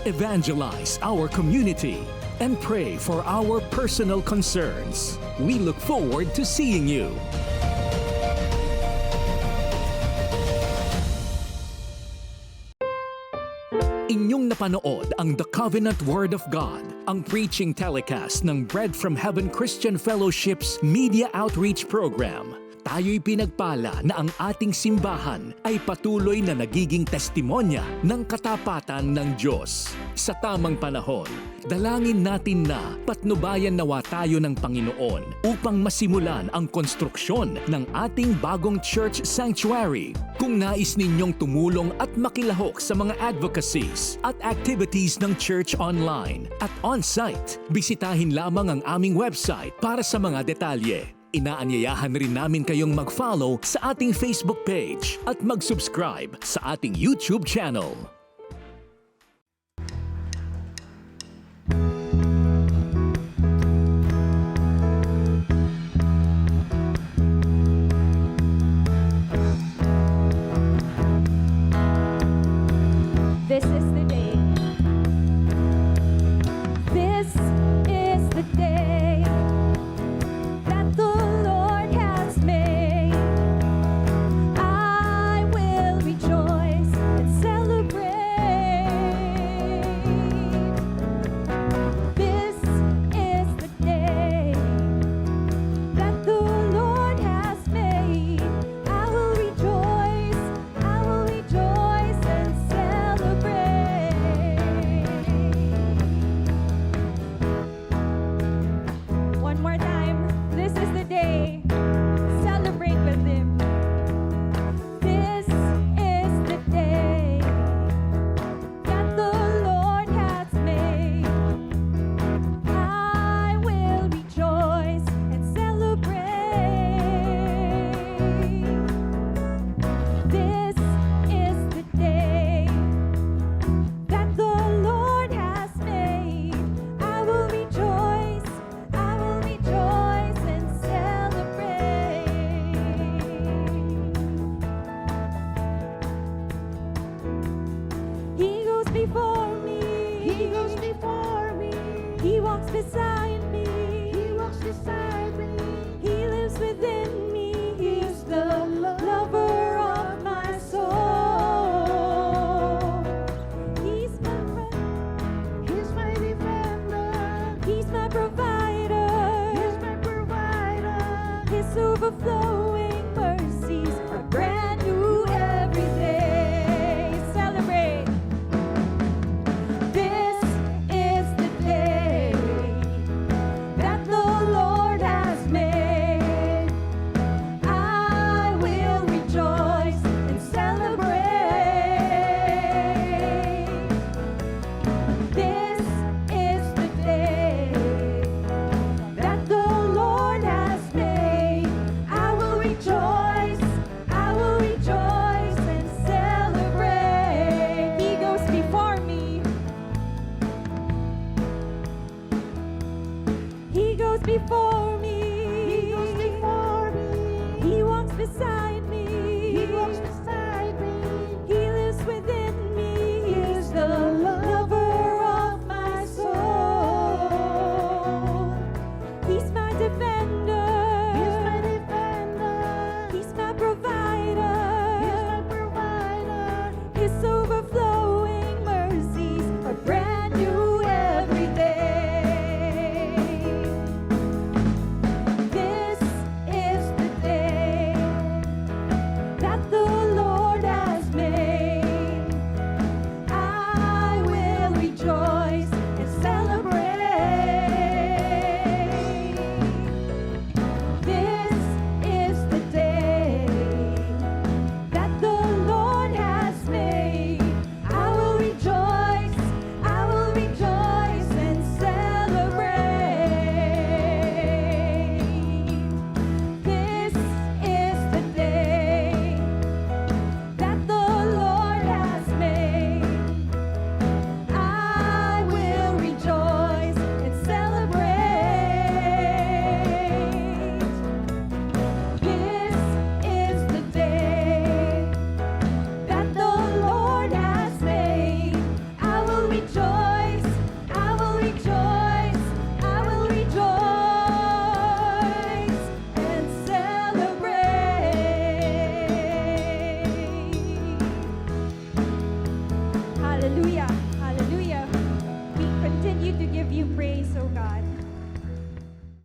evangelize our community, and pray for our personal concerns. We look forward to seeing you. Inyong napanood ang The Covenant Word of God, ang preaching telecast ng Bread from Heaven Christian Fellowship's Media Outreach Program. Tayo'y pinagpala na ang ating simbahan ay patuloy na nagiging testimonya ng katapatan ng Diyos. Sa tamang panahon, dalangin natin na patnubayan nawa tayo ng Panginoon upang masimulan ang konstruksyon ng ating bagong church sanctuary. Kung nais ninyong tumulong at makilahok sa mga advocacies at activities ng church online at on-site, bisitahin lamang ang aming website para sa mga detalye. Inaanyayahan rin namin kayong mag-follow sa ating Facebook page at mag-subscribe sa ating YouTube channel. This is the day. This is the day that the Lord has made. I will rejoice and celebrate. This is the day that the Lord has made. I will rejoice and celebrate. One more time. This is the day. Celebrate with Him. This is the day that the Lord has made. I will rejoice and celebrate. This is the day that the Lord has made. I will rejoice and celebrate. He goes before me. He walks beside me. He lives within me. He is the lover of my soul. He's my friend. He's my defender. He's my provider. He's my provider. His overflowing mercies are brand new every day. Celebrate. This is the day that the Lord has made. I will rejoice and celebrate. This is the day that the Lord has made. I will Hallelujah.